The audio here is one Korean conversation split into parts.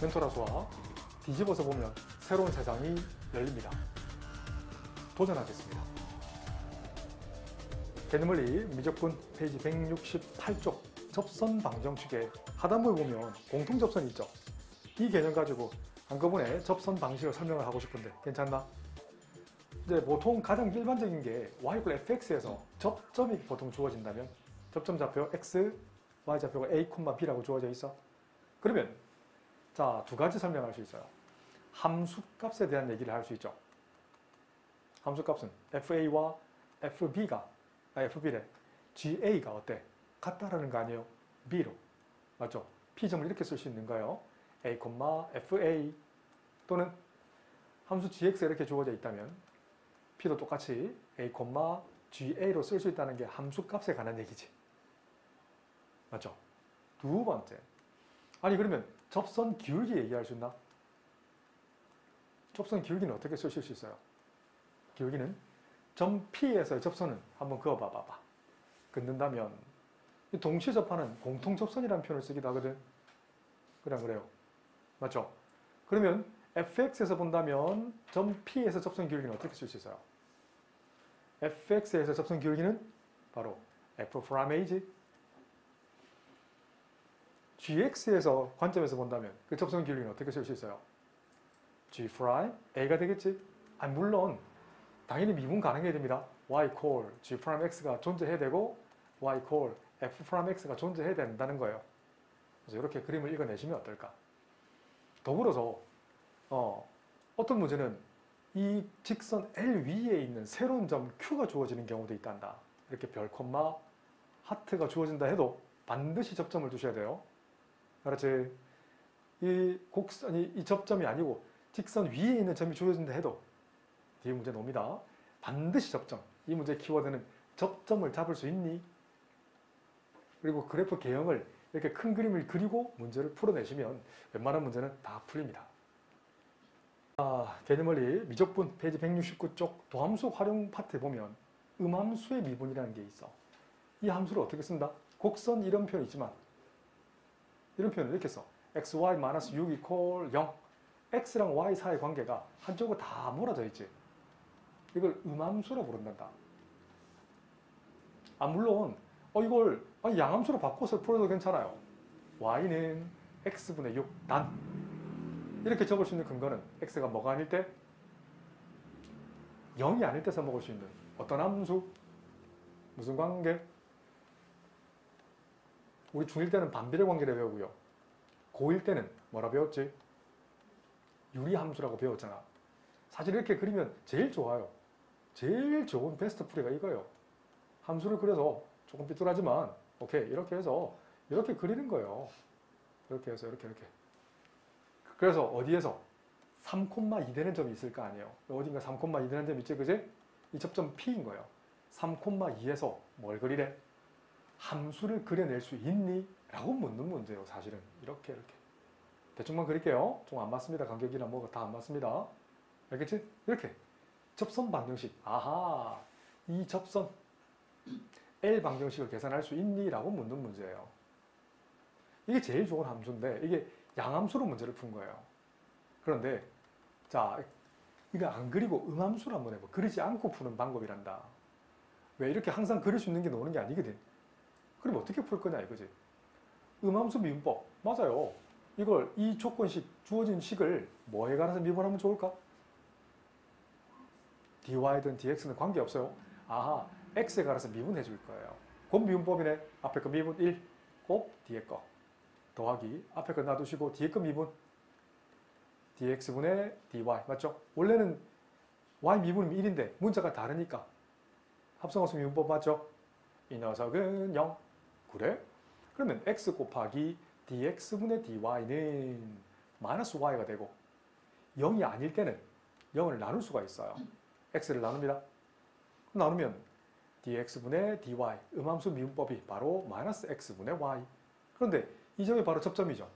멘토라 수학 뒤집어서 보면 새로운 세상이 열립니다. 도전하겠습니다. 개념원리 미적분 페이지 168쪽 접선 방정식의 하단부에 보면 공통접선이 있죠. 이 개념 가지고 한꺼번에 접선 방식을 설명을 하고 싶은데 괜찮나? 이제 보통 가장 일반적인 게 y=fx에서 접점이 보통 주어진다면 접점 좌표 x, y 좌표가 a, b라고 주어져 있어. 그러면 자, 두 가지 설명할 수 있어요. 함수값에 대한 얘기를 할 수 있죠. 함수값은 fa와 fb래. ga가 어때? 같다라는 거 아니에요? b로. 맞죠? p점을 이렇게 쓸 수 있는 거예요. a, fa 또는 함수 gx가 이렇게 주어져 있다면 p도 똑같이 a, ga로 쓸 수 있다는 게 함수값에 관한 얘기지. 맞죠? 두 번째. 아니 그러면 접선 기울기 얘기할 수 있나? 접선 기울기는 어떻게 쓰실 수 있어요? 기울기는 점 P에서의 접선은 한번 그어봐봐. 긋는다면 동시에 접하는 공통접선이라는 표현을 쓰기도 하거든. 그래요. 맞죠? 그러면 fx에서 본다면 점 P에서 접선 기울기는 어떻게 쓸 수 있어요? fx에서 접선 기울기는 바로 f'(a지? gx에서 관점에서 본다면 그 접선 기울기는 어떻게 쓸 수 있어요? g'a가 되겠지? 물론 당연히 미분 가능해야 됩니다. y 콜 g'x가 존재해야 되고 y 콜 f'x가 존재해야 된다는 거예요. 그래서 이렇게 그림을 읽어내시면 어떨까? 더불어서 어떤 문제는 이 직선 L 위에 있는 새로운 점 Q가 주어지는 경우도 있단다. 이렇게 별, 하트가 주어진다 해도 반드시 접점을 두셔야 돼요. 알았지? 이 곡선이 이 접점이 아니고 직선 위에 있는 점이 주어진다 해도 뒤에 문제 놉니다. 반드시 접점. 이 문제의 키워드는 접점을 잡을 수 있니? 그리고 그래프 개형을 이렇게 큰 그림을 그리고 문제를 풀어내시면 웬만한 문제는 다 풀립니다. 개념원리 미적분 페이지 169쪽 도함수 활용 파트에 보면 음함수의 미분이라는 게 있어. 이 함수를 어떻게 쓴다? 곡선 이런 표현이 있지만 이런 표현을 이렇게 써. xy-6 이퀄 0. x랑 y 사이의 관계가 한쪽으로 다 몰아져 있지. 이걸 음함수라고 부른단다. 물론 이걸 양함수로 바꿔서 풀어도 괜찮아요. y는 x분의 6 단. 이렇게 적을 수 있는 근거는 x가 뭐가 아닐 때? 0이 아닐 때 써먹을 수 있는 어떤 함수? 무슨 관계? 우리 중1 때는 반비례 관계를 배우고요. 고1 때는 뭐라 배웠지? 유리함수라고 배웠잖아. 사실 이렇게 그리면 제일 좋아요. 제일 좋은 베스트 풀이가 이거예요. 함수를 그려서 조금 삐뚤하지만 오케이 이렇게 해서 이렇게 그리는 거예요. 이렇게 해서 이렇게. 그래서 어디에서 3,2 되는 점이 있을 거 아니에요. 어딘가 3,2 되는 점이 있지, 그지? 이 접점 P인 거예요. 3,2에서 뭘 그리래? 함수를 그려낼 수 있니? 라고 묻는 문제예요, 사실은. 이렇게. 대충만 그릴게요. 좀 안 맞습니다. 간격이나 뭐가 다 안 맞습니다. 알겠지? 이렇게. 접선 방정식. 이 접선 L 방정식을 계산할 수 있니? 라고 묻는 문제예요. 이게 제일 좋은 함수인데 이게 양함수로 문제를 푼 거예요. 그런데 자, 이거 안 그리고 음함수를 한번 해봐. 그리지 않고 푸는 방법이란다. 왜 이렇게 항상 그릴 수 있는 게 나오는 게 아니거든. 그럼 어떻게 풀 거냐 이거지. 음함수 미분법. 맞아요. 이걸 이 조건식 주어진 식을 뭐에 관해서 미분하면 좋을까? dy든 dx는 관계없어요. x에 관해서 미분해 줄 거예요. 곧 미분법이네. 앞에 거 미분 1, 곱 뒤에 거. 더하기 앞에 거 놔두시고 뒤에 거 미분 dx분의 dy 맞죠? 원래는 y 미분이면 1인데 문자가 다르니까 합성함수 미분법 맞죠? 이 녀석은 0. 그래? 그러면 x 곱하기 dx분의 dy는 마이너스 y가 되고 0이 아닐 때는 0을 나눌 수가 있어요. x를 나눕니다. 나누면 dx분의 dy 음함수 미분법이 바로 마이너스 x분의 y. 그런데 이 점이 바로 접점이죠.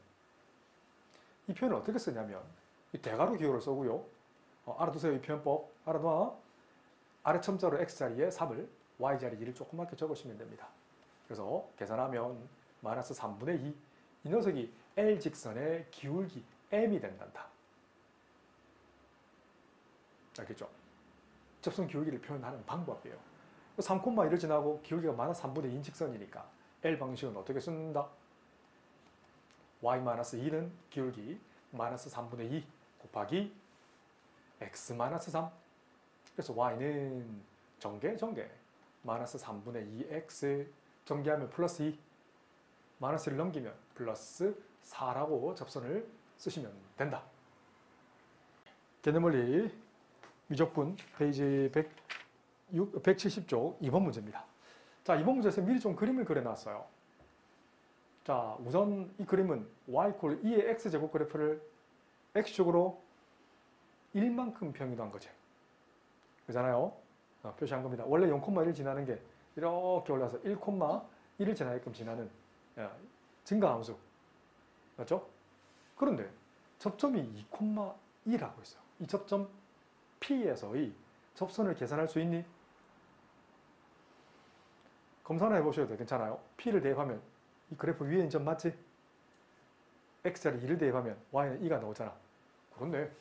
이 표현을 어떻게 쓰냐면 이 대괄호 기호를 써고요. 알아두세요. 이 표현법. 알아둬. 아래 첨자로 x자리에 3을 y자리 2를 조그맣게 적으시면 됩니다. 그래서 계산하면 마이너스 3분의 2. 이 녀석이 L 직선의 기울기 m이 된단다. 알겠죠? 접선 기울기를 표현하는 방법이에요. 3,1을 지나고 기울기가 마이너스 3분의 2인 직선이니까 L 방식은 어떻게 쓴다? y-2는 기울기 마이너스 3분의 2 곱하기 x-3. 그래서 y는 전개 마이너스 3분의 2x 전개하면 플러스 2 마이너스를 넘기면 플러스 4라고 접선을 쓰시면 된다. 개념원리 미적분 페이지 170쪽 2번 문제입니다. 자, 이번 문제에서 미리 좀 그림을 그려놨어요. 자, 우선 이 그림은 y = 2의 x제곱 그래프를 x축으로 1만큼 평이도한 거지. 그잖아요. 표시한 겁니다. 원래 0,1을 지나는 게 이렇게 올라서 1,1을 지나게끔 지나는 증가함수. 맞죠? 그런데 접점이 2,2라고 있어요. 이 접점 P에서의 접선을 계산할 수 있니? 검사나 해보셔도 돼요. 괜찮아요. P를 대입하면 이 그래프 위에 있는 점 맞지? X자리 2를 대입하면 Y는 2가 나오잖아. 그런데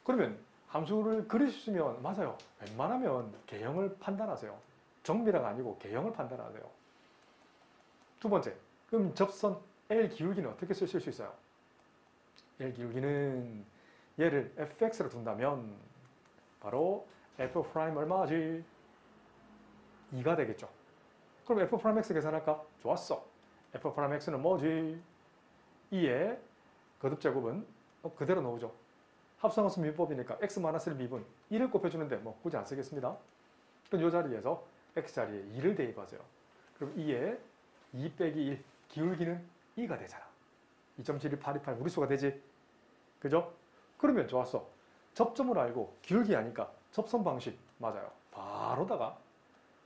그러면 함수를 그리시면 맞아요. 웬만하면 개형을 판단하세요. 정밀화가 아니고 개형을 판단하세요. 두 번째, 그럼 접선 L 기울기는 어떻게 쓰실 수 있어요? L 기울기는 얘를 fx로 둔다면 바로 f' 얼마지? 2가 되겠죠. 그럼 f'x 계산할까? 좋았어. f'x는 뭐지? 2의 거듭제곱은 그대로 나오죠. 합성함수 미분법이니까 x-1 미분 2를 곱해주는데 뭐 굳이 안 쓰겠습니다. 그럼 이 자리에서 x자리에 2를 대입하세요. 그럼 2에 2 빼기 1 기울기는 2가 되잖아. 2.7288 무리수가 되지. 그죠? 그러면 좋았어. 접점을 알고 기울기 아니까 접선 방식 맞아요. 바로다가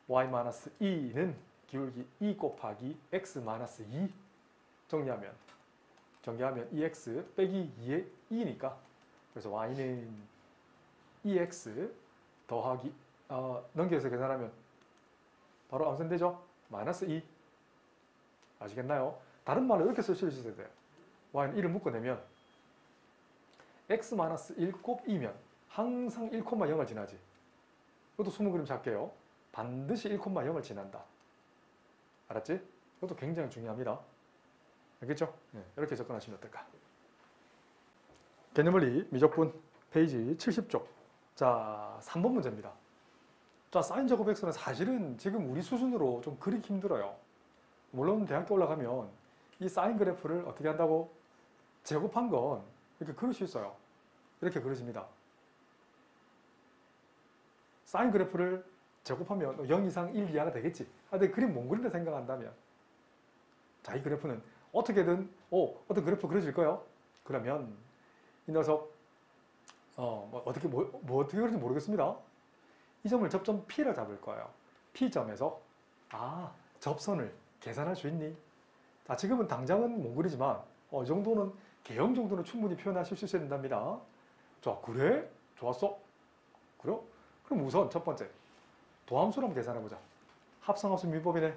y-2는 기울기 2 곱하기 x-2 정리하면 2x 빼기 2의 2니까 그래서 y는 2x 더하기 넘겨서 계산하면 바로 암산되죠? 마이너스 2 아시겠나요? 다른 말로 이렇게 쓰실 수 있어야 돼요. y는 1을 묶어내면 x-1 곱 2면 항상 1,0을 지나지. 이것도 숨은 그림 잡게요. 반드시 1,0을 지난다. 알았지? 이것도 굉장히 중요합니다. 알겠죠? 네, 이렇게 접근하시면 어떨까? 개념원리 미적분 페이지 70쪽. 자, 3번 문제입니다. 자, 사인 제곱 x는 사실은 지금 우리 수준으로 좀 그리기 힘들어요. 물론 대학교 올라가면 이 사인 그래프를 어떻게 한다고? 제곱한 건 이렇게 그릴 수 있어요. 이렇게 그려집니다. 사인 그래프를 제곱하면 0 이상 1 이하가 되겠지. 근데 그림 못 그린다 생각한다면 자, 이 그래프는 어떻게든 어떤 그래프 그려질 거예요. 그러면 이 녀석 어떻게 그릴지 모르겠습니다. 이 점을 접점 P를 잡을 거예요. P점에서 접선을 계산할 수 있니? 자, 지금은 당장은 못 그리지만 이 정도는 개형 정도는 충분히 표현하실 수 있어야 된답니다. 자, 그래? 좋았어. 그래? 그럼 우선 첫 번째 도함수를 한번 계산해보자. 합성함수 미분법이네.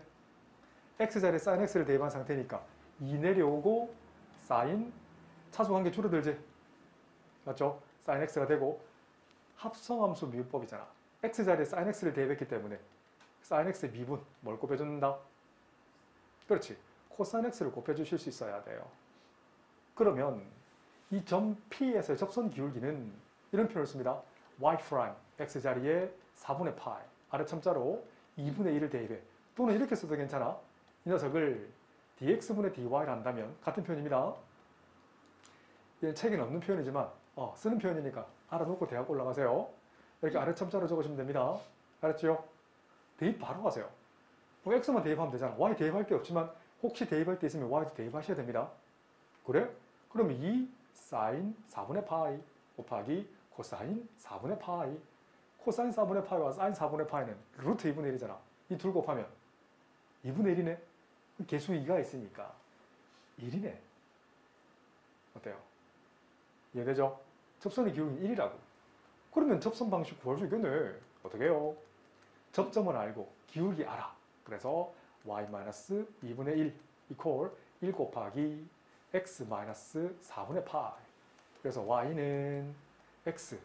x자리에 sin x를 대입한 상태니까 2 내려오고 sin 차수관계 줄어들지. 맞죠? sin x가 되고 합성함수 미분법이잖아. x자리에 sin x를 대입했기 때문에 sin x의 미분 뭘 곱해준다? 그렇지. cos x를 곱해주실 수 있어야 돼요. 그러면 이 점 P에서의 접선 기울기는 이런 표현을 씁니다. y' x자리에 4분의 파이 아래 첨자로 2분의 1을 대입해. 또는 이렇게 써도 괜찮아. 이 녀석을 dx분의 dy를 한다면 같은 표현입니다. 얘는 책에는 없는 표현이지만 쓰는 표현이니까 알아놓고 대학 올라가세요. 이렇게 아래 첨자로 적으시면 됩니다. 알았죠? 대입 바로 가세요. x만 대입하면 되잖아. y 대입할 게 없지만 혹시 대입할 게 있으면 y도 대입하셔야 됩니다. 그래? 그럼 2 sin 4분의 파이 곱하기 코사인 4분의 파이. 코사인 4분의 파이와 사인 4분의 파이는 루트 2분의 1이잖아. 이 둘 곱하면 2분의 1이네. 개수 2가 있으니까 1이네. 어때요? 이해되죠? 접선의 기울기는 1이라고. 그러면 접선 방식 구할 수 있겠네. 어떻게 해요? 접점을 알고 기울기 알아. 그래서 y-2분의 1 이퀄 1 곱하기 x-4분의 파이. 그래서 y는 x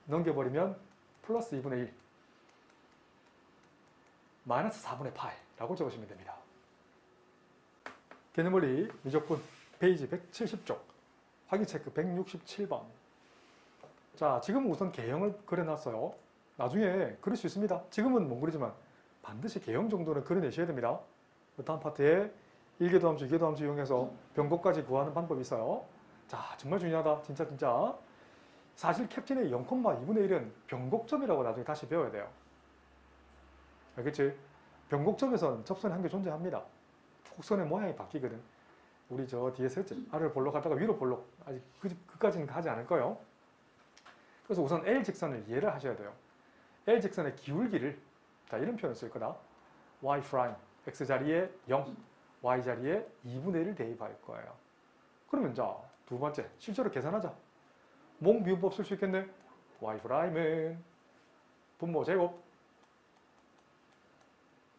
넘겨버리면 플러스 2분의 1 마이너스 4분의 파이라고 적으시면 됩니다. 개념원리 미적분 페이지 170쪽 확인 체크 167번. 자, 지금은 우선 개형을 그려놨어요. 나중에 그릴 수 있습니다. 지금은 못 그리지만 반드시 개형 정도는 그려내셔야 됩니다. 다음 파트에 1계도 함수, 2계도 함수 이용해서 변곡까지 구하는 방법이 있어요. 자, 정말 중요하다. 진짜. 사실 캡틴의 0,2분의 1은 변곡점이라고 나중에 다시 배워야 돼요. 알겠지? 변곡점에서는 접선이 한 개 존재합니다. 곡선의 모양이 바뀌거든. 우리 저 뒤에서 했지? 아래로 볼록 하다가 위로 볼록. 아직 그까지는 가지 않을 거예요. 그래서 우선 L 직선을 이해를 하셔야 돼요. L 직선의 기울기를, 자, 이런 표현을 쓸 거다. y 프라임, x 자리에 0, y 자리에 2분의 1을 대입할 거예요. 그러면 자, 두 번째, 실제로 계산하자. 몽 미분법 쓸 수 있겠네. y 프라임은 분모 제곱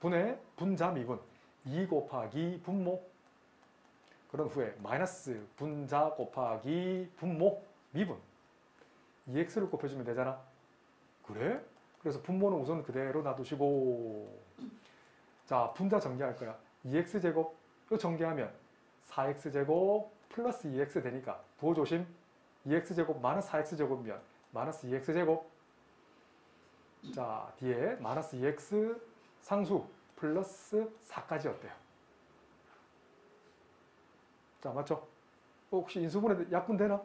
분의 분자 미분 2 곱하기 분모, 그런 후에 마이너스 분자 곱하기 분모 미분 2x를 곱해주면 되잖아. 그래? 그래서 분모는 우선 그대로 놔두시고, 자, 분자 전개할 거야. 2x제곱 이거 전개하면 4x제곱 플러스 2x 되니까 부호 조심. 2x제곱 마이너스 4x제곱이면 마이너스 2x제곱, 자, 뒤에 마이너스 2x 상수 플러스 4까지 어때요? 자, 맞죠? 혹시 인수분해 약분되나?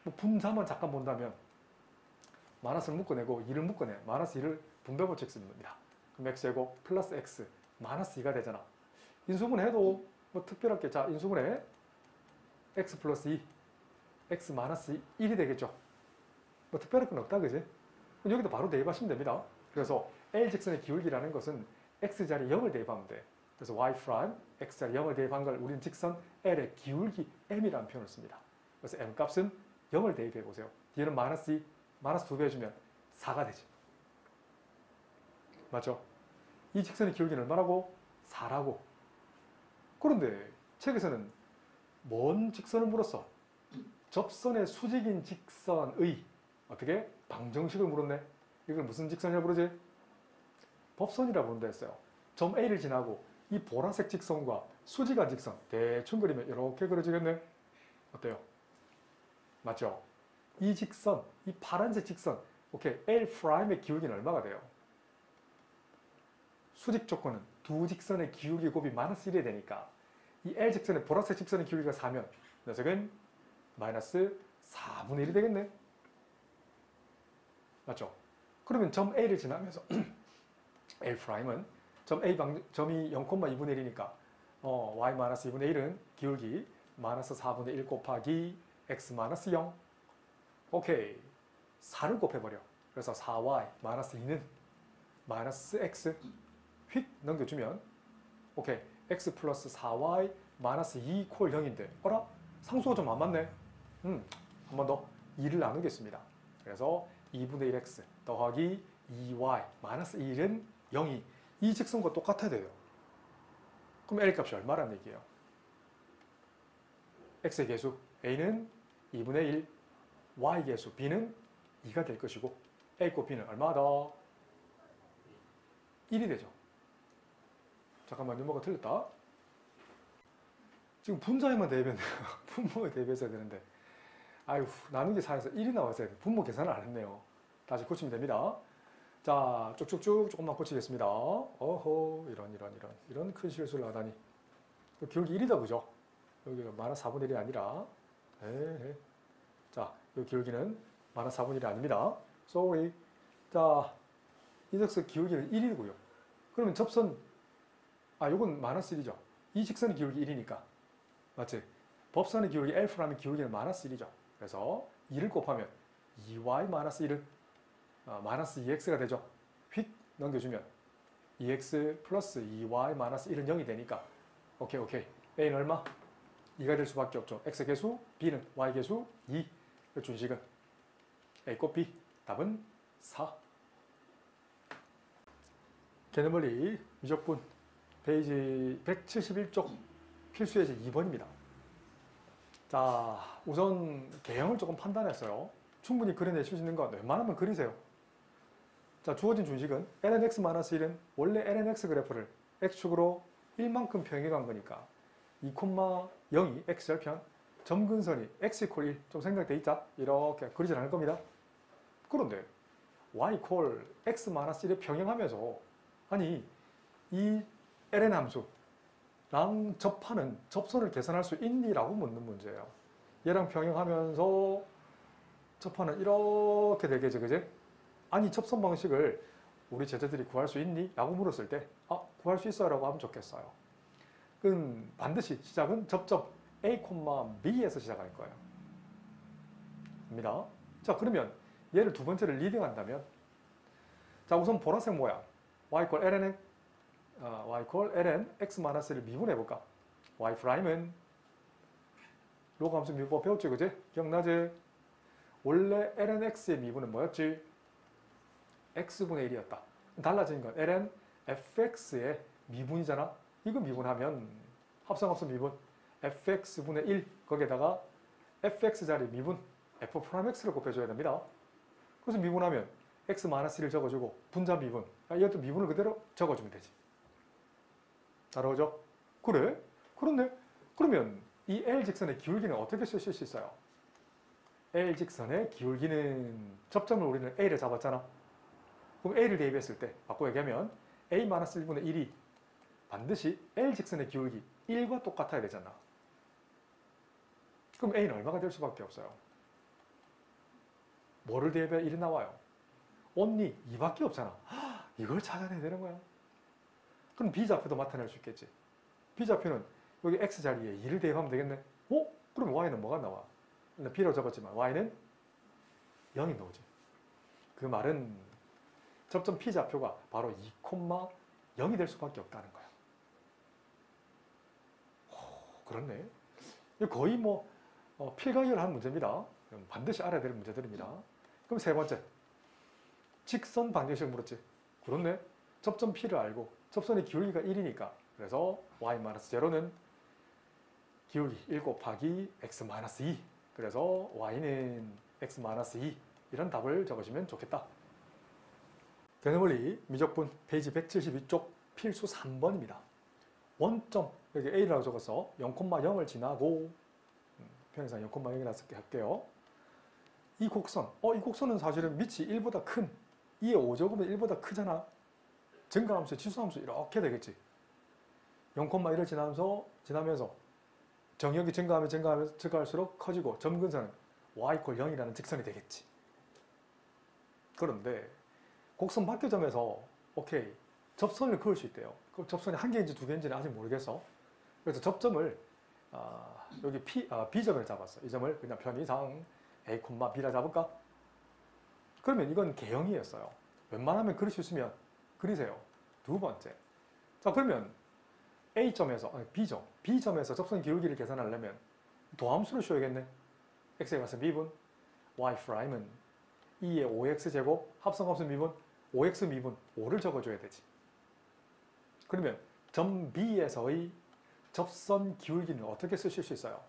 뭐 분자만 잠깐 본다면 마이너스를 묶어내고 2를 묶어내. 마이너스 2를 분배법칙 쓰는 겁니다. 그럼 x제곱 플러스 x 마이너스 2가 되잖아. 인수분해해도 뭐 특별하게, 자, 인수분해 x 플러스 2 x 마이너스 1이 되겠죠. 뭐 특별한 건 없다, 그지? 여기도 바로 대입하시면 됩니다. 그래서 L 직선의 기울기라는 것은 x자리 0을 대입하면 돼. 그래서 y 프라임 x자리 0을 대입한 걸 우리는 직선 L의 기울기 m이라는 표현을 씁니다. 그래서 m 값은 0을 대입해 보세요. 뒤에는 마이너스 2, 마이너스 2배 해주면 4가 되지. 맞죠? 이 직선의 기울기는 얼마라고? 4라고. 그런데 책에서는 뭔 직선을 물었어? 접선의 수직인 직선의 어떻게? 방정식을 물었네. 이걸 무슨 직선이라고 부르지? 법선이라고 부른다 했어요. 점 A를 지나고 이 보라색 직선과 수직한 직선 대충 그리면 이렇게 그려지겠네. 어때요? 맞죠? 이 직선, 이 파란색 직선, 오케이, L 프라임의 기울기는 얼마가 돼요? 수직 조건은 두 직선의 기울기 곱이 마이너스 1이 되니까 이 L 직선의 보라색 직선의 기울기가 4면 녀석은 마이너스 4분의 1이 되겠네. 맞죠? 그러면 점 A를 지나면서 L 프라임은 점 A 점이 0,2분의 1이니까 y 마이너스 2분의 1은 기울기 마이너스 4분의 1 곱하기 x 마이너스 0. 오케이. 4를 곱해버려. 그래서 4y 마이너스 2는 마이너스 x 휙 넘겨주면 오케이. x 플러스 4y 마이너스 2 콜 0인데 어라? 상수가 좀 안 맞네. 한 번 더 2를 나누겠습니다. 그래서 2분의 1x 더하기 2y 마이너스 1은 0이 이 직선과 똑같아야 돼요. 그럼 L 값이 얼마란 얘기예요? x의 계수 a는 2분의 1, y 계수 b는 2가 될 것이고 a 곱 b는 얼마다? 1이 되죠. 잠깐만, 뭐가 틀렸다. 지금 분자에만 대입했네요. 분모에 대입했어야 되는데 아유, 나누기 4에서 1이 나왔어야 돼. 분모 계산을 안 했네요. 다시 고치면 됩니다. 자, 쭉쭉쭉 조금만 고치겠습니다. 어허, 이런 큰 실수를 하다니. 기울기 1이다, 그죠? 여기가 마이너스 4분의 1이 아니라. 에헤. 자, 이 기울기는 마이너스 4분의 1이 아닙니다. sorry. 자, 이 직선 기울기는 1이고요. 그러면 접선, 요건 마이너스 1이죠. 이 직선의 기울기 1이니까. 맞지? 법선의 기울기, L'의 기울기는 마이너스 1이죠. 그래서 2를 곱하면 2y 마이너스 1은 마이너스 2x가 되죠. 휙 넘겨주면 2x 플러스 2y 마이너스 1은 0이 되니까 오케이. a는 얼마? 2가 될 수밖에 없죠. x 계수, b는 y 계수 2. 준식은 a 곱 b. 답은 4. 개념원리 미적분 페이지 171쪽 필수 예제 2번입니다. 자, 우선 개형을 조금 판단했어요. 충분히 그려내실 수 있는 건 웬만하면 그리세요. 자, 주어진 준식은 lnx-1은 원래 lnx 그래프를 x축으로 1만큼 평행한 거니까 2,0이 x절편, 점근선이 x = 1, 좀 생각돼 있자? 이렇게 그리진 않을 겁니다. 그런데 y = x-1을 평행하면서 아니 이 ln 함수랑 접하는 접선을 계산할 수 있니? 라고 묻는 문제예요. 얘랑 평행하면서 접하는 이렇게 되겠지, 그지? 아니 접선 방식을 우리 제자들이 구할 수 있니? 라고 물었을 때 구할 수 있어요 라고 하면 좋겠어요. 그럼 반드시 시작은 접점 A, B에서 시작할 거예요. 입니다. 자, 그러면 얘를 두 번째를 리딩한다면 자, 우선 보라색 모양 y = ln x-를 미분해볼까? y''은 로그 함수 미분법 배웠지, 그지? 기억나지? 원래 ln x의 미분은 뭐였지? x분의 1이었다. 달라진 건 ln fx의 미분이잖아. 이거 미분하면 합성합성 미분 fx분의 1 거기에다가 fx자리 미분 f'(x를 곱해줘야 됩니다. 그래서 미분하면 x-1을 적어주고 분자 미분 이것도 미분을 그대로 적어주면 되지. 알아오죠? 그래? 그런데 그러면 이 L직선의 기울기는 어떻게 쓰실 수 있어요? L직선의 기울기는 접점을 우리는 A를 잡았잖아. 그럼 A를 대입했을 때 바꿔 얘기하면 A-1분의 1이 반드시 L직선의 기울기 1과 똑같아야 되잖아. 그럼 A는 얼마가 될 수밖에 없어요? 뭐를 대입해 1이 나와요? only 2밖에 없잖아. 이걸 찾아내야 되는 거야. 그럼 B좌표도 나타낼 수 있겠지. B좌표는 여기 X자리에 2를 대입하면 되겠네. 그럼 Y는 뭐가 나와? B라고 적었지만 Y는 0이 나오지. 그 말은 접점 P좌표가 바로 2,0이 될 수밖에 없다는 거야. 그렇네. 거의 필가이얼한 문제입니다. 반드시 알아야 될 문제들입니다. 그럼 세 번째. 직선 방정식을 물었지. 그렇네. 접점 P를 알고 접선의 기울기가 1이니까 그래서 y-0는 기울기 1 곱하기 x-2 그래서 y는 x-2 이런 답을 적으시면 좋겠다. 개념원리 미적분 페이지 172쪽 필수 3번입니다. 원점 여기 A라고 적어서 0,0을 지나고 평행선 0,0이라고 할게요. 이 곡선 이 곡선은 사실은 밑이 1보다 큰 2의 5제곱은 1보다 크잖아. 증가함수, 지수함수 이렇게 되겠지. 0,1을 지나면서 정역이 증가할수록 커지고 점근선은 y = 0이라는 직선이 되겠지. 그런데 곡선 밖의 점에서 오케이 접선을 그을 수 있대요. 그럼 접선이 한 개인지 두 개인지는 아직 모르겠어. 그래서 접점을 여기 B점을 잡았어. 이 점을 그냥 편의상 A, B라 잡을까? 그러면 이건 개형이었어요. 웬만하면 그릴 수 있으면 그리세요. 두 번째. 자, 그러면 B점에서 접선 기울기를 계산하려면 도함수를 써야겠네. x에 가서 미분, y''은 2의 5x제곱, 합성함수 미분, 5x 미분 5를 적어줘야 되지. 그러면 점 B에서의 접선 기울기는 어떻게 쓰실 수 있어요?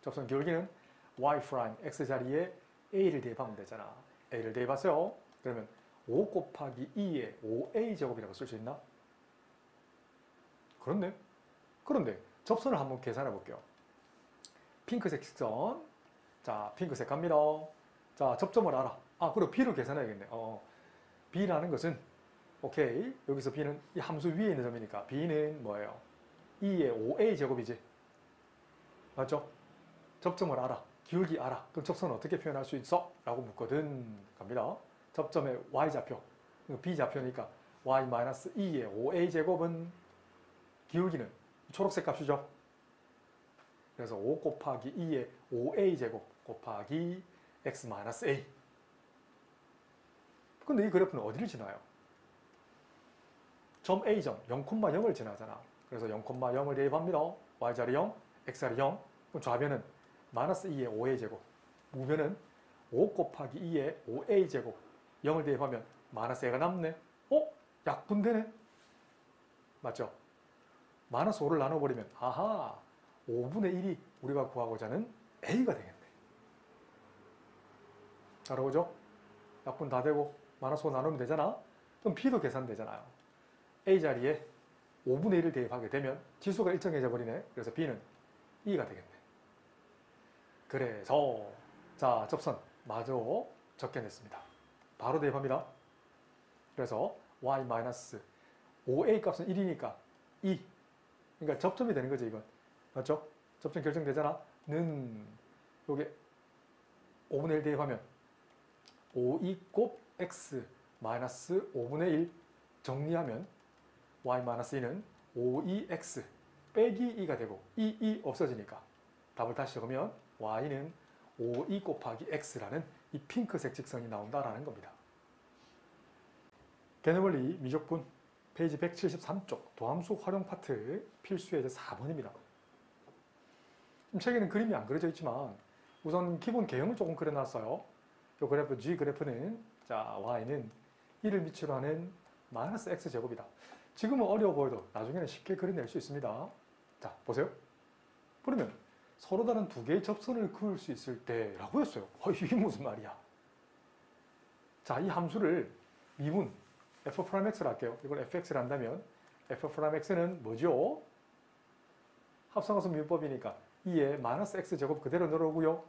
접선 기울기는 y' x자리에 a를 대입하면 되잖아. a를 대입하세요. 그러면 5 곱하기 2의 5a제곱이라고 쓸 수 있나? 그렇네. 그런데 접선을 한번 계산해 볼게요. 핑크색 직선. 자, 핑크색 갑니다. 자, 접점을 알아. 그리고 b를 계산해야겠네. b라는 것은 오케이. 여기서 b는 이 함수 위에 있는 점이니까 b는 뭐예요? 2의 5a제곱이지. 맞죠? 접점을 알아. 기울기 알아. 그럼 접선을 어떻게 표현할 수 있어? 라고 묻거든. 갑니다. 접점의 y좌표. b좌표니까 y-2의 5a제곱은 기울기는 초록색 값이죠. 그래서 5 곱하기 2의 5a제곱 곱하기 x-a. 근데 이 그래프는 어디를 지나요? 점 A점 0,0을 지나잖아. 그래서 0,0을 대입합니다. y자리 0, x자리 0. 그럼 좌변은 -2의 5a제곱. 우변은 5 곱하기 2의 5a제곱. 0을 대입하면 -a가 남네. 약분되네. 맞죠? -5를 나눠버리면 5분의 1이 우리가 구하고자 하는 A가 되겠네. 잘 나오죠? 약분 다 되고 마이너스 5 나누면 되잖아. 그럼 B도 계산되잖아요. A 자리에 5분의 1을 대입하게 되면 지수가 일정해져 버리네. 그래서 B는 2가 되겠네. 그래서 자, 접선 마저 적혀냈습니다. 바로 대입합니다. 그래서 y-5a 값은 1이니까 2. 그러니까 접점이 되는 거죠, 이건. 맞죠? 접점 결정되잖아. 는 요게 5분의 1 대입하면 5e 곱 x 마이너스 5분의 1 정리하면 y-2는 5ex 빼기 2가 되고 2 없어지니까 답을 다시 적으면 y는 5e 곱하기 x라는 이 핑크색 직선이 나온다라는 겁니다. 개념원리 미적분 페이지 173쪽 도함수 활용 파트 필수 예제 4번입니다. 책에는 그림이 안 그려져 있지만 우선 기본 개형을 조금 그려놨어요. 이 그래프 G 그래프는 자 y는 1을 밑으로 하는 마이너스 x제곱이다. 지금은 어려워 보여도 나중에는 쉽게 그려낼 수 있습니다. 자 보세요. 그러면 서로 다른 두 개의 접선을 그을 수 있을 때라고 했어요. 이게 무슨 말이야. 자, 이 함수를 미분 f'x를 할게요. 이걸 fx를 한다면 f'x는 뭐죠? 합성함수 미분법이니까 2에 마이너스 x제곱 그대로 넣어오고요.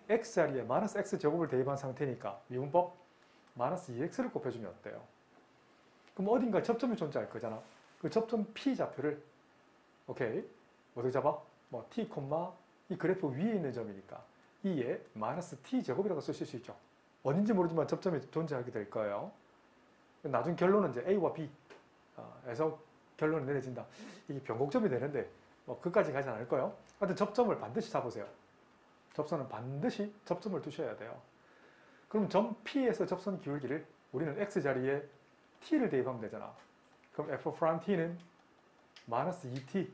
x 자리에 마이너스 x제곱을 대입한 상태니까 미분법 마이너스 2x를 곱해주면 어때요? 그럼 어딘가 접점이 존재할 거잖아. 그 접점 P 좌표를 오케이 어떻게 잡아? 뭐 t, 이 그래프 위에 있는 점이니까 2에 마이너스 t제곱이라고 쓰실 수 있죠. 어딘지 모르지만 접점이 존재하게 될 거예요. 나중 결론은 이제 A와 B에서 결론이 내려진다. 이게 변곡점이 되는데 뭐 그까지 가지 않을 거예요. 하여튼 접점을 반드시 잡으세요. 접선은 반드시 접점을 두셔야 돼요. 그럼 점 P에서 접선 기울기를 우리는 X자리에 T를 대입하면 되잖아. 그럼 F'T는 마이너스 2T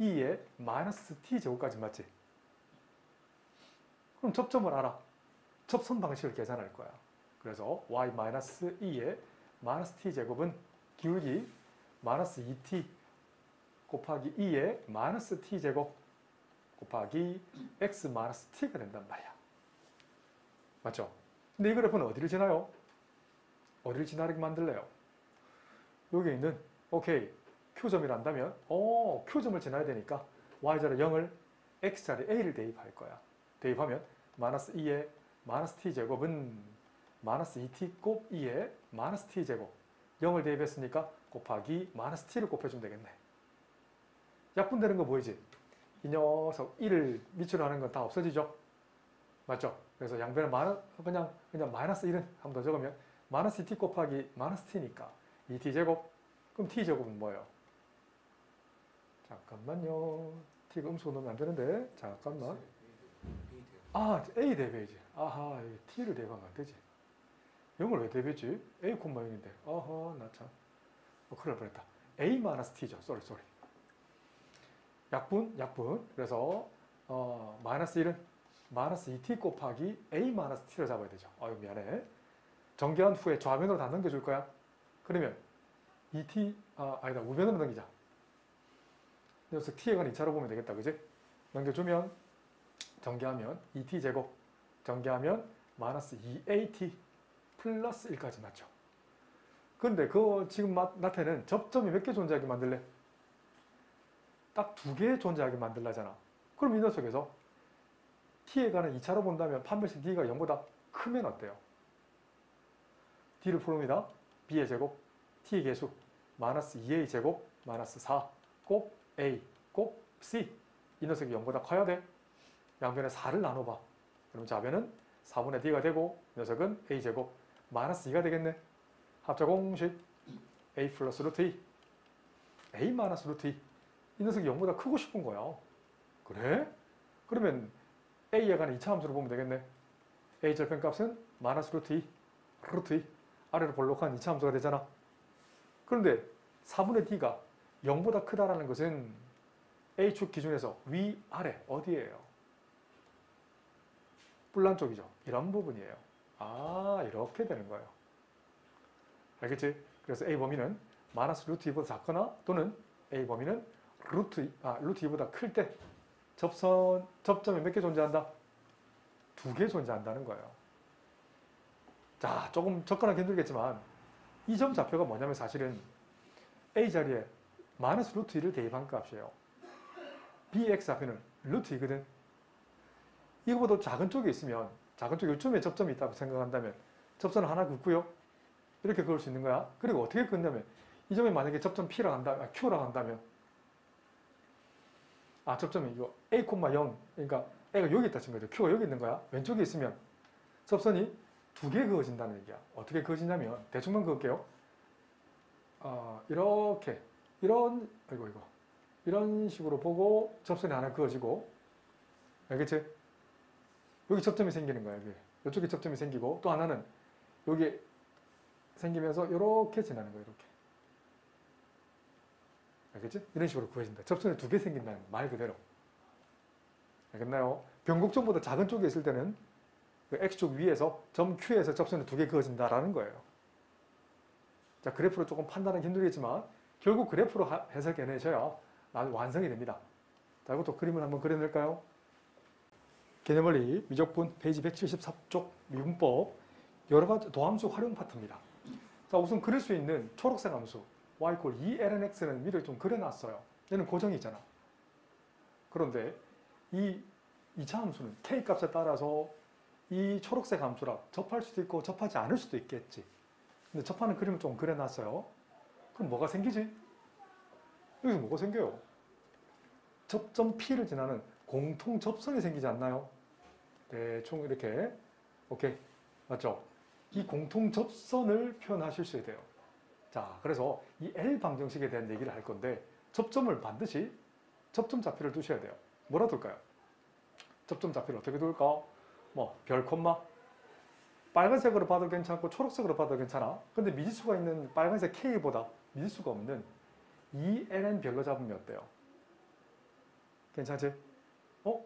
2에 마이너스 T제곱까지 맞지? 그럼 접점을 알아. 접선 방식을 계산할 거야. 그래서 y-2에 마이너스 t제곱은 기울기 마이너스 2t 곱하기 2에 마이너스 t제곱 곱하기 x 마이너스 t가 된단 말이야. 맞죠? 근데 이 그래프는 어디를 지나요? 어디를 지나게 만들래요? 여기 있는 오케이 Q점이란다면 Q점을 지나야 되니까 y자리 0을 x자리 a를 대입할 거야. 대입하면 마이너스 2에 마이너스 t제곱은 마이너스 2t 곱 2에 마이너스 t제곱 0을 대입했으니까 곱하기 마이너스 t를 곱해주면 되겠네. 약분되는 거 보이지? 이 녀석 1을 밑으로 하는 건 다 없어지죠? 맞죠? 그래서 양변을 그냥 마이너스 1은 한 번 더 적으면 마이너스 t 곱하기 마이너스 t니까 2t제곱 그럼 t제곱은 뭐예요? 잠깐만요. t가 음수로 넣으면 안 되는데 잠깐만. A 대입해야지. 아하, t를 대입하면 안 되지. 0을 왜 대입했지? a, 0인데. 아하, 나 참. 큰일 날 뻔했다. a 마이너스 t죠. 쏘리. 약분. 그래서 마이너스 1은 마이너스 2t 곱하기 a 마이너스 t를 잡아야 되죠. 아유, 미안해. 정개한 후에 좌변으로 다 넘겨줄 거야. 그러면 2t, 아니다. 우변으로 넘기자. 그래서 t에 관한 2차로 보면 되겠다. 그지? 넘겨주면 정개하면 2t제곱 정개하면 마이너스 2at 플러스 1까지 맞죠. 근데 그 지금 나태는 접점이 몇 개 존재하게 만들래? 딱 2개 존재하게 만들라잖아. 그럼 이 녀석에서 t에 관한 2차로 본다면 판별식 d가 0보다 크면 어때요? d를 풀읍니다. b의 제곱 t의 계수 마이너스 2a 제곱 마이너스 4 곱 a 곱 c 이 녀석이 0보다 커야 돼. 양변에 4를 나눠봐. 그럼 좌변은 4분의 d가 되고 녀석은 a제곱 마이너스 2가 되겠네. 합자 공식 a 플러스 루트 2 a 마이너스 루트 2 이 녀석이 0보다 크고 싶은 거야. 그래? 그러면 a에 관한 2차 함수를 보면 되겠네. a 절편값은 마이너스 루트 2 아래로 볼록한 2차 함수가 되잖아. 그런데 4분의 d가 0보다 크다라는 것은 a축 기준에서 위아래 어디예요? 뿔난 쪽이죠. 이런 부분이에요. 이렇게 되는 거예요. 알겠지? 그래서 A 범위는 마이너스 루트 2보다 작거나 또는 A 범위는 루트 2보다 클 때 접점이 몇 개 존재한다? 두 개 존재한다는 거예요. 자, 조금 접근하기 힘들겠지만 이 점 좌표가 뭐냐면 사실은 A 자리에 마이너스 루트 1을 대입한 값이에요. Bx 좌표는 루트 2거든. 이거보다 작은 쪽에 있으면 작은 쪽에 요쯤에 접점이 있다고 생각한다면 접선을 하나 긋고요. 이렇게 그을 수 있는 거야. 그리고 어떻게 긋냐면 이 점에 만약에 접점 P라고 한다면, Q라고 한다면 접점이 이거 A, 0 그러니까 A가 여기 있다 친 거죠. Q가 여기 있는 거야. 왼쪽에 있으면 접선이 두 개 그어진다는 얘기야. 어떻게 그어지냐면 대충만 그을게요. 이렇게 이런 식으로 보고 접선이 하나 그어지고, 알겠지? 여기 접점이 생기는 거야. 여기. 이쪽에 접점이 생기고 또 하나는 여기 생기면서 이렇게 지나는 거야. 이렇게. 알겠지? 이런 식으로 그어진다. 접선이 두 개 생긴다는 말 그대로. 알겠나요? 변곡점보다 작은 쪽에 있을 때는 그 X축 위에서 점 Q에서 접선이 두 개 그어진다라는 거예요. 자, 그래프로 조금 판단하기 힘들겠지만 결국 그래프로 해석해내셔야 완성이 됩니다. 자, 이것도 그림을 한번 그려낼까요? 개념원리 미적분 페이지 174쪽 미분법 여러 가지 도함수 활용 파트입니다. 자, 우선 그릴 수 있는 초록색 함수 y = 2lnx는 미리 좀 그려놨어요. 얘는 고정이잖아. 그런데 이 2차 함수는 k 값에 따라서 이 초록색 함수랑 접할 수도 있고 접하지 않을 수도 있겠지. 근데 접하는 그림을 좀 그려놨어요. 그럼 뭐가 생기지? 여기서 뭐가 생겨요? 접점 P를 지나는 공통 접선이 생기지 않나요? 대충 이렇게. 오케이. 맞죠? 이 공통 접선을 표현하실 수 있어야 돼요. 자, 그래서 이 L 방정식에 대한 얘기를 할 건데 접점을 반드시 접점 좌표를 두셔야 돼요. 뭐라 둘까요? 접점 좌표를 어떻게 둘까? 별 콤마? 빨간색으로 봐도 괜찮고 초록색으로 봐도 괜찮아. 근데 미지수가 있는 빨간색 K보다 미지수가 없는 2ln 별로 잡으면 어때요? 괜찮지?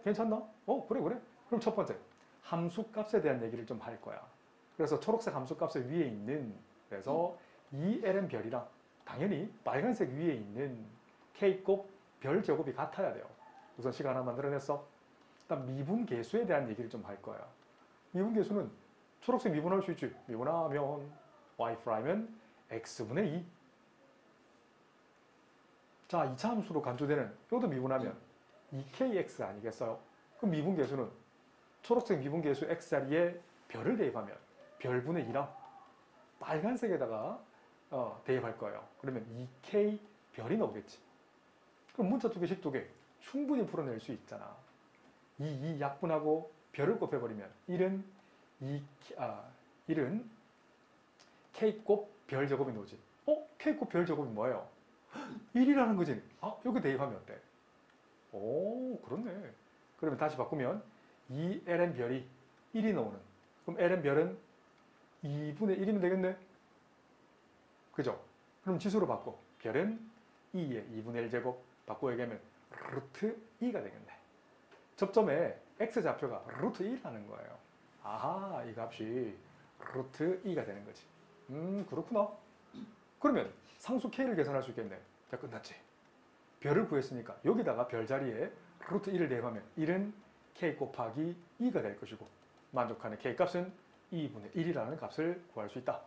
괜찮나? 그래. 그럼 첫 번째, 함수값에 대한 얘기를 좀 할 거야. 그래서 초록색 함수값의 위에 있는, 그래서 2ln 별이랑 당연히 빨간색 위에 있는 K곱 별 제곱이 같아야 돼요. 우선 식 하나 만들어냈어. 일단 미분계수에 대한 얘기를 좀 할 거야. 미분계수는 초록색 미분할 수 있지. 미분하면 y''은 x분의 2. 자, 2차 함수로 간주되는 이것도 미분하면 2kx 아니겠어요? 그럼 미분계수는 초록색 미분계수 x자리에 별을 대입하면 별분의 2랑 빨간색에다가 대입할 거예요. 그러면 2k 별이 나오겠지. 그럼 문자 두 개씩 두 개 충분히 풀어낼 수 있잖아. 이 약분하고 별을 곱해버리면 1은 K곱 별 제곱이 나오지. K곱 별 제곱이 뭐예요? 1이라는 거지. 여기 대입하면 어때? 오, 그렇네. 그러면 다시 바꾸면 2ln 별이 1이 나오는. 그럼 ln 별은 2분의 1이면 되겠네? 그죠? 그럼 지수로 바꿔. 별은 2의 2분의 1제곱. 바꿔 얘기하면 루트 2가 되겠네. 접점에 x좌표가 루트 2라는 거예요. 아하, 이 값이 루트 2가 되는 거지. 그렇구나. 그러면 상수 k를 계산할 수 있겠네. 자, 끝났지. 별을 구했으니까 여기다가 별 자리에 루트 1을 대입하면 1은 k 곱하기 2가 될 것이고 만족하는 k 값은 2분의 1이라는 값을 구할 수 있다.